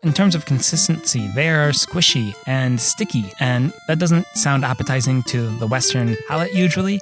in terms of consistency, they are squishy and sticky, and that doesn't sound appetizing to the Western palate usually.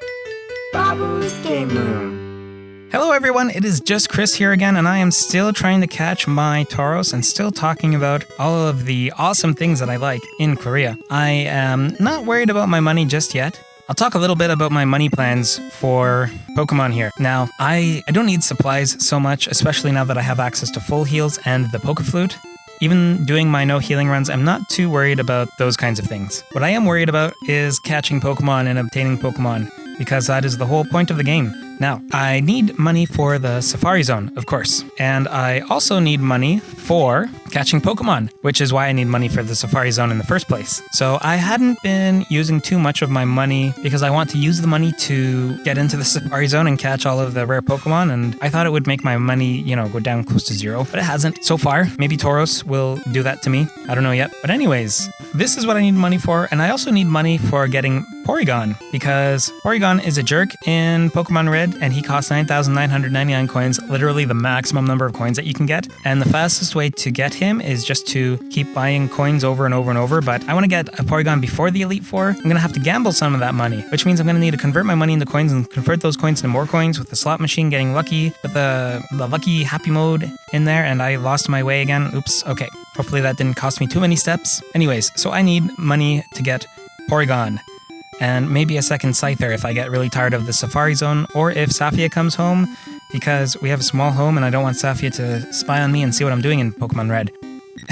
Babu's Game Room. Hello everyone, it is just Chris here again, and I am still trying to catch my Tauros and still talking about all of the awesome things that I like in Korea. I am not worried about my money just yet. I'll talk a little bit about my money plans for Pokemon here. Now, I don't need supplies so much, especially now that I have access to full heals and the Pokeflute. Even doing my no healing runs, I'm not too worried about those kinds of things. What I am worried about is catching Pokemon and obtaining Pokemon, because that is the whole point of the game. Now, I need money for the Safari Zone, of course, and I also need money for catching Pokemon, which is why I need money for the Safari Zone in the first place. So I hadn't been using too much of my money because I want to use the money to get into the Safari Zone and catch all of the rare Pokemon, and I thought it would make my money, go down close to zero, but it hasn't so far. Maybe Tauros will do that to me. I don't know yet. But anyways, this is what I need money for, and I also need money for getting Porygon, because Porygon is a jerk in Pokemon Red, and he costs 9,999 coins, literally the maximum number of coins that you can get. And the fastest way to get him is just to keep buying coins over and over and over. But I want to get a Porygon before the Elite Four. I'm going to have to gamble some of that money, which means I'm going to need to convert my money into coins and convert those coins into more coins with the slot machine, getting lucky with the lucky happy mode in there. And I lost my way again. Oops. Okay. Hopefully that didn't cost me too many steps. Anyways, so I need money to get Porygon. And maybe a second Scyther if I get really tired of the Safari Zone, or if Safia comes home, because we have a small home and I don't want Safia to spy on me and see what I'm doing in Pokemon Red.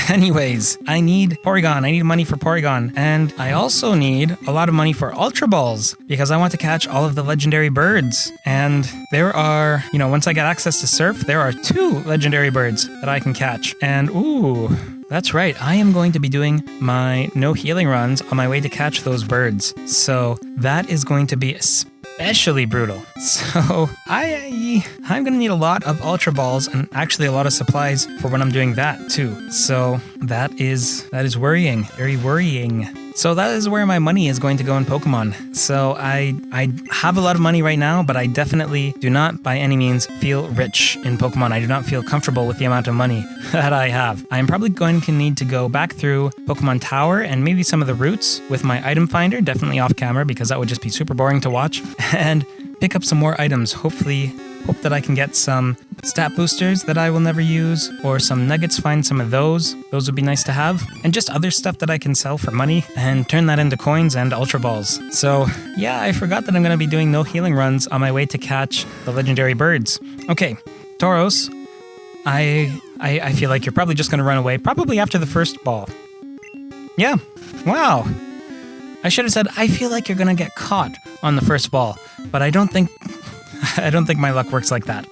Anyways, I need Porygon, I need money for Porygon, and I also need a lot of money for Ultra Balls, because I want to catch all of the legendary birds. And there are, once I get access to Surf, there are 2 legendary birds that I can catch. And ooh, that's right, I am going to be doing my no healing runs on my way to catch those birds. So that is going to be especially brutal. So I'm going to need a lot of Ultra Balls and actually a lot of supplies for when I'm doing that too. So that is worrying, very worrying. So that is where my money is going to go in Pokemon. So I have a lot of money right now, but I definitely do not by any means feel rich in Pokemon. I do not feel comfortable with the amount of money that I have. I'm probably going to need to go back through Pokemon Tower and maybe some of the routes with my item finder, definitely off camera because that would just be super boring to watch, and pick up some more items. Hope that I can get some stat boosters that I will never use, or some nuggets, find some of those. Those would be nice to have. And just other stuff that I can sell for money and turn that into coins and Ultra Balls. So yeah, I forgot that I'm going to be doing no healing runs on my way to catch the legendary birds. Okay, Tauros, I feel like you're probably just going to run away, probably after the first ball. Yeah, wow. I should have said, I feel like you're going to get caught on the first ball, but I don't think my luck works like that.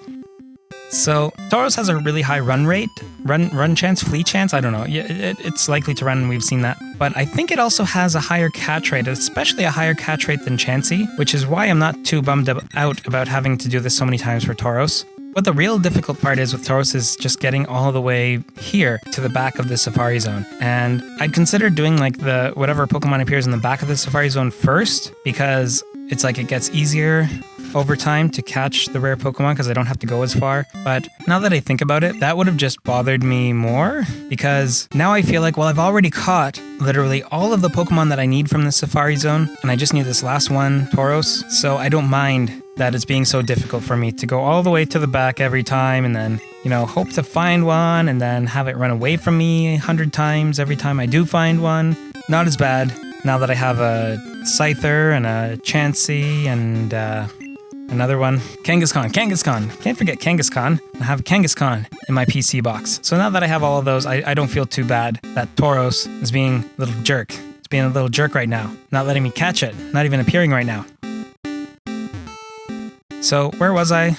So Tauros has a really high run rate, run chance, flee chance, I don't know. Yeah, it's likely to run, and we've seen that. But I think it also has a higher catch rate, especially a higher catch rate than Chansey, which is why I'm not too bummed out about having to do this so many times for Tauros. What the real difficult part is with Tauros is just getting all the way here to the back of the Safari Zone. And I'd consider doing like the whatever Pokemon appears in the back of the Safari Zone first, because it's like it gets easier over time to catch the rare Pokemon because I don't have to go as far. But now that I think about it, that would have just bothered me more, because now I feel like, well, I've already caught literally all of the Pokemon that I need from the Safari Zone, and I just need this last one, Tauros, so I don't mind that it's being so difficult for me to go all the way to the back every time and then, hope to find one and then have it run away from me 100 times every time I do find one. Not as bad now that I have a Scyther and a Chansey and another one. Kangaskhan. Can't forget Kangaskhan. I have Kangaskhan in my PC box. So now that I have all of those, I don't feel too bad that Tauros is being a little jerk. It's being a little jerk right now. Not letting me catch it. Not even appearing right now. So where was I?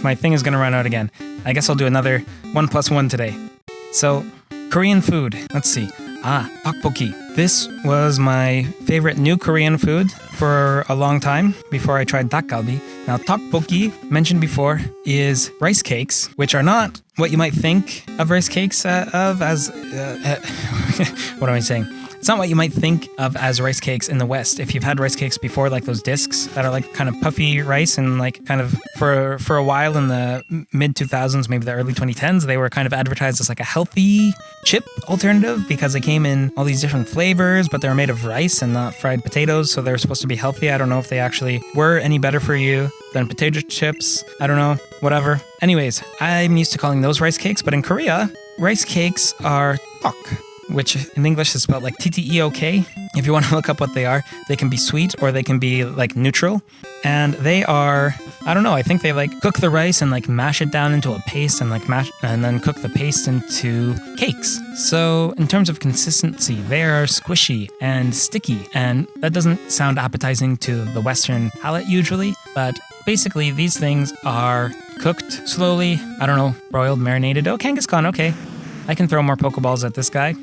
My thing is going to run out again. I guess I'll do another 1+1 today. So Korean food. Let's see. Tteok-bokki. This was my favorite new Korean food for a long time before I tried dduk-galbi. Now, tteok-bokki, mentioned before, is rice cakes, which are not what you might think of rice cakes as... what am I saying? It's not what you might think of as rice cakes in the West. If you've had rice cakes before, like those discs that are like kind of puffy rice, and like kind of for a while in the mid 2000s, maybe the early 2010s, they were kind of advertised as like a healthy chip alternative because they came in all these different flavors, but they were made of rice and not fried potatoes, so they were supposed to be healthy. I don't know if they actually were any better for you than potato chips. I don't know, whatever. Anyways, I'm used to calling those rice cakes, but in Korea, rice cakes are tteok, which in English is spelled like tteok. If you want to look up what they are, they can be sweet or they can be like neutral. And they are, I don't know, I think they like cook the rice and like mash it down into a paste and like mash and then cook the paste into cakes. So in terms of consistency, they are squishy and sticky. And that doesn't sound appetizing to the Western palate usually, but basically these things are cooked slowly. I don't know, broiled, marinated. Oh, Kangaskhan, okay. I can throw more Pokeballs at this guy.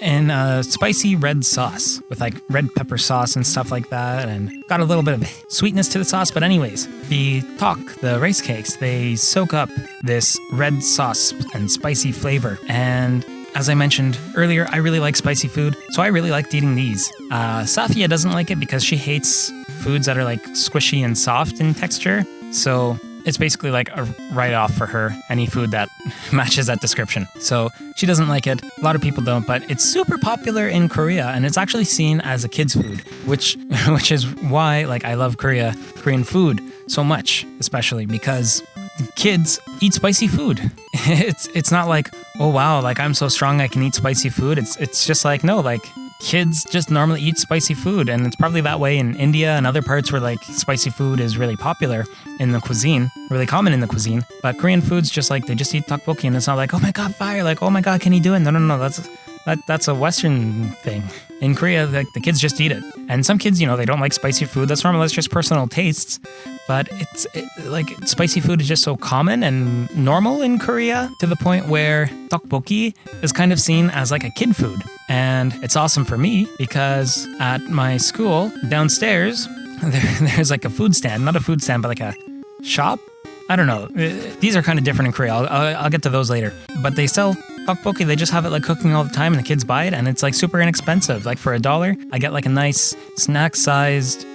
In a spicy red sauce with like red pepper sauce and stuff like that, and got a little bit of sweetness to the sauce. But anyways, the tteok, the rice cakes, they soak up this red sauce and spicy flavor. And as I mentioned earlier, I really like spicy food, so I really liked eating these. Safia doesn't like it because she hates foods that are like squishy and soft in texture. So it's basically like a write-off for her, any food that matches that description. So she doesn't like it. A lot of people don't, but it's super popular in Korea, and it's actually seen as a kid's food, which is why like I love Korean food so much, especially because kids eat spicy food. It's not like, oh wow, like I'm so strong I can eat spicy food. It's just like, no, like kids just normally eat spicy food, and it's probably that way in India and other parts where like spicy food is really popular in the cuisine, really common in the cuisine. But Korean food's just like they just eat tteok-bokki, and it's not like, oh my god, fire, like oh my god, can he do it? No, that's a Western thing. In Korea, like the kids just eat it, and some kids, you know, they don't like spicy food. That's normal. That's just personal tastes. But like spicy food is just so common and normal in Korea to the point where tteok-bokki is kind of seen as like a kid food. And it's awesome for me because at my school downstairs, there's like a food stand, not a food stand, but like a shop. I don't know. These are kind of different in Korea. I'll get to those later. But they sell tteok-bokki. They just have it like cooking all the time, and the kids buy it, and it's like super inexpensive. Like for $1, I get like a nice snack-sized,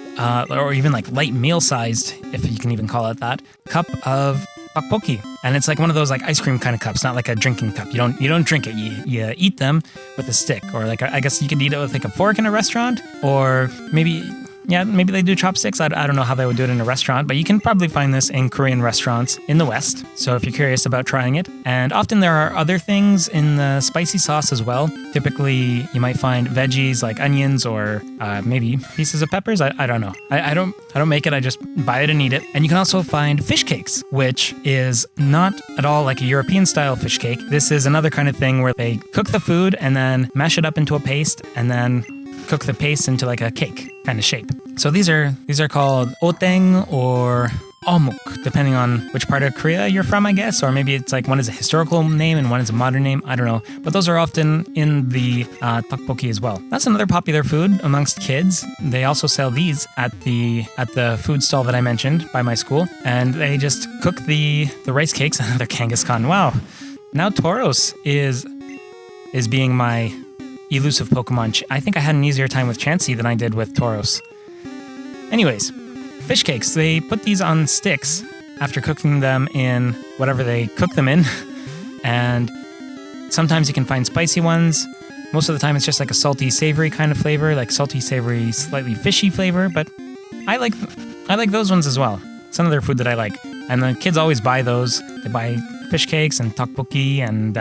or even like light meal-sized, if you can even call it that, cup of tteok-bokki. And it's like one of those like ice cream kind of cups, not like a drinking cup. You don't drink it. You eat them with a stick, or like I guess you could eat it with like a fork in a restaurant, or maybe they do chopsticks. I don't know how they would do it in a restaurant, but you can probably find this in Korean restaurants in the West. So if you're curious about trying it. And often there are other things in the spicy sauce as well. Typically, you might find veggies like onions or maybe pieces of peppers. I don't know. I don't make it. I just buy it and eat it. And you can also find fish cakes, which is not at all like a European style fish cake. This is another kind of thing where they cook the food and then mash it up into a paste and then cook the paste into like a cake kind of shape. So these are called Odeng or Eomuk, depending on which part of Korea you're from, I guess, or maybe it's like one is a historical name and one is a modern name. I don't know, but those are often in the tteok-bokki as well. That's another popular food amongst kids. They also sell these at the food stall that I mentioned by my school, and they just cook the rice cakes. Another Kangaskhan. Wow, now Tauros is being my elusive Pokemon. I think I had an easier time with Chansey than I did with Tauros. Anyways, fish cakes. They put these on sticks after cooking them in whatever they cook them in. And sometimes you can find spicy ones. Most of the time it's just like a salty, savory kind of flavor, like salty, savory, slightly fishy flavor. But I like those ones as well. It's another food that I like. And the kids always buy those. They buy fish cakes and tteok-bokki, and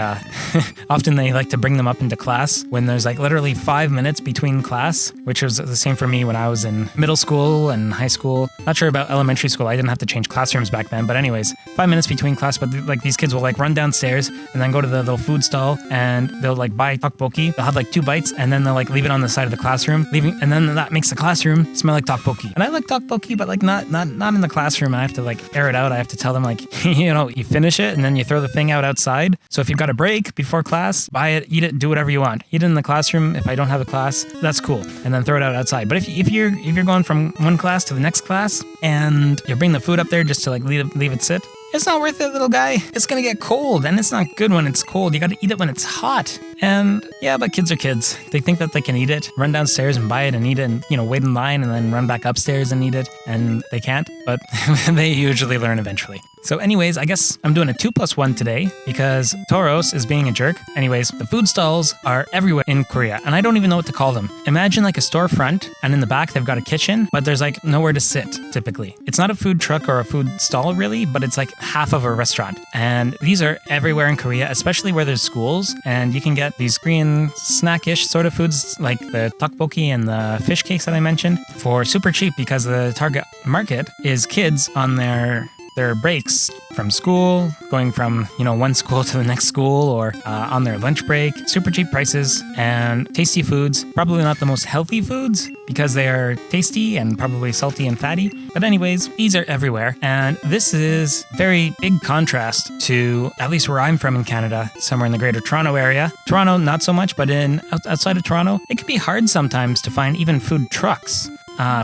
often they like to bring them up into class when there's like literally 5 minutes between class, which was the same for me when I was in middle school and high school. Not sure about elementary school. I didn't have to change classrooms back then, but anyways, 5 minutes between class. But like these kids will like run downstairs and then go to the little food stall and they'll like buy tteok-bokki. They'll have like 2 bites and then they'll like leave it on the side of the classroom, and then that makes the classroom smell like tteok-bokki. And I like tteok-bokki, but like not in the classroom. I have to like air it out. I have to tell them like, you know, you finish it and then you throw the thing out outside. So if you've got a break before class, buy it, eat it, do whatever you want. Eat it in the classroom. If I don't have a class, that's cool. And then throw it out outside. But if you're going from one class to the next class and you bring the food up there just to like leave it sit, it's not worth it, little guy. It's gonna get cold, and it's not good when it's cold. You gotta eat it when it's hot. And yeah, but kids are kids. They think that they can eat it, run downstairs and buy it and eat it and, wait in line and then run back upstairs and eat it. And they can't, but they usually learn eventually. So anyways, I guess I'm doing a 2+1 today because Tauros is being a jerk. Anyways, the food stalls are everywhere in Korea and I don't even know what to call them. Imagine like a storefront and in the back they've got a kitchen, but there's like nowhere to sit typically. It's not a food truck or a food stall really, but it's like half of a restaurant. And these are everywhere in Korea, especially where there's schools, and you can get these Korean snack-ish sort of foods like the tteok-bokki and the fish cakes that I mentioned for super cheap because the target market is kids on their breaks from school, going from, one school to the next school or on their lunch break. Super cheap prices and tasty foods. Probably not the most healthy foods because they are tasty and probably salty and fatty. But anyways, these are everywhere. And this is very big contrast to, at least where I'm from in Canada, somewhere in the greater Toronto area. Toronto, not so much, but outside of Toronto, it can be hard sometimes to find even food trucks.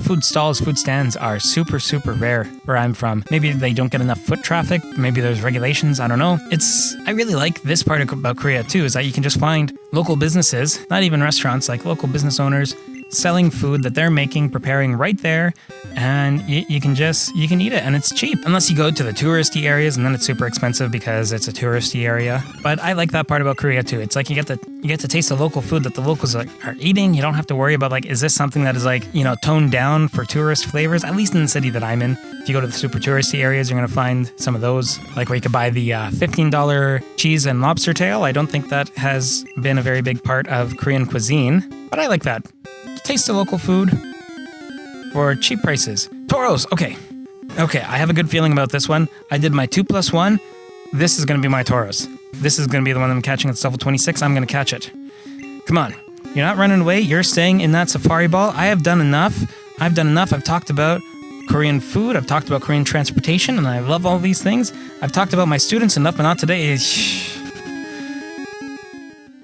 Food stalls, food stands are super, super rare where I'm from. Maybe they don't get enough foot traffic. Maybe there's regulations. I don't know. I really like this part about Korea too, is that you can just find local businesses, not even restaurants, like local business owners selling food that they're making, preparing right there, and you can eat it, and it's cheap. Unless you go to the touristy areas, and then it's super expensive because it's a touristy area. But I like that part about Korea too. It's like you get to taste the local food that the locals are eating. You don't have to worry about like, is this something that is like, toned down for tourist flavors? At least in the city that I'm in. If you go to the super touristy areas, you're going to find some of those, like where you could buy the $15 cheese and lobster tail. I don't think that has been a very big part of Korean cuisine, but I like that. Taste the local food for cheap prices. Tauros, okay, I have a good feeling about this one. I did my 2+1. This is going to be my Tauros. This is going to be the one I'm catching at level 26. I'm going to catch it. Come on. You're not running away. You're staying in that safari ball. I have done enough. I've talked about Korean food. I've talked about Korean transportation, and I love all these things. I've talked about my students enough, but not today.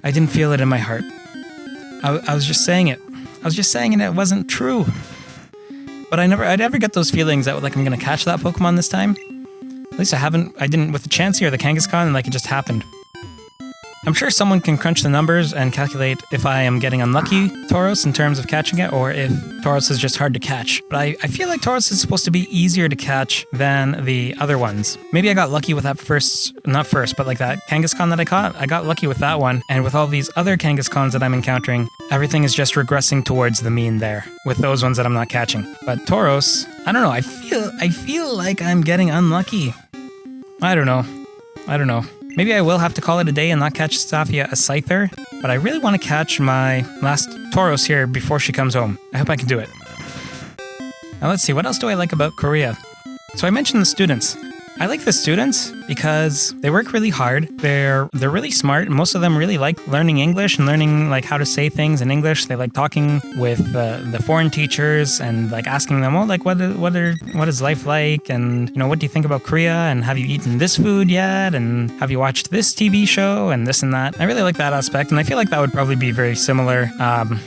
I didn't feel it in my heart. I was just saying it. And it wasn't true. But I never get those feelings that like I'm going to catch that Pokemon this time. At least I didn't with the Chansey or the Kangaskhan, and like it just happened. I'm sure someone can crunch the numbers and calculate if I am getting unlucky Tauros in terms of catching it, or if Tauros is just hard to catch. But I feel like Tauros is supposed to be easier to catch than the other ones. Maybe I got lucky with that but like that Kangaskhan that I caught, I got lucky with that one. And with all these other Kangaskhan's that I'm encountering, everything is just regressing towards the mean there with those ones that I'm not catching. But Tauros, I don't know, I feel like I'm getting unlucky. I don't know. Maybe I will have to call it a day and not catch Safia a Scyther, but I really want to catch my last Tauros here before she comes home. I hope I can do it. Now let's see, what else do I like about Korea? So I mentioned the students. I like the students because they work really hard. They're really smart. Most of them really like learning English and learning like how to say things in English. They like talking with the foreign teachers and like asking them, what is life like, and what do you think about Korea, and have you eaten this food yet, and have you watched this TV show, and this and that. I really like that aspect, and I feel like that would probably be very similar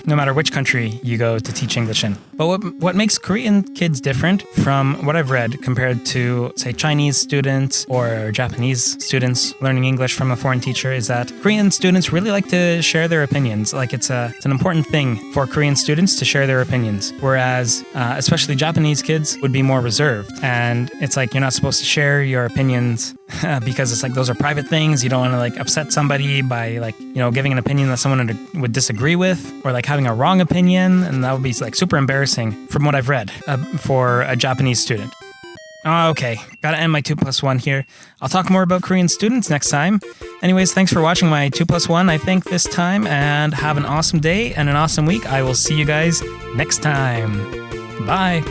no matter which country you go to teach English in. But what makes Korean kids different from what I've read compared to, say, Chinese students or Japanese students learning English from a foreign teacher is that Korean students really like to share their opinions. Like it's an important thing for Korean students to share their opinions, whereas especially Japanese kids would be more reserved. And it's like you're not supposed to share your opinions because it's like those are private things. You don't want to like upset somebody by like giving an opinion that someone would disagree with, or like having a wrong opinion, and that would be like super embarrassing from what I've read for a Japanese student. Okay, gotta end my 2+1 here. I'll talk more about Korean students next time. Anyways, thanks for watching my 2+1, I think, this time, and have an awesome day and an awesome week. I will see you guys next time. Bye.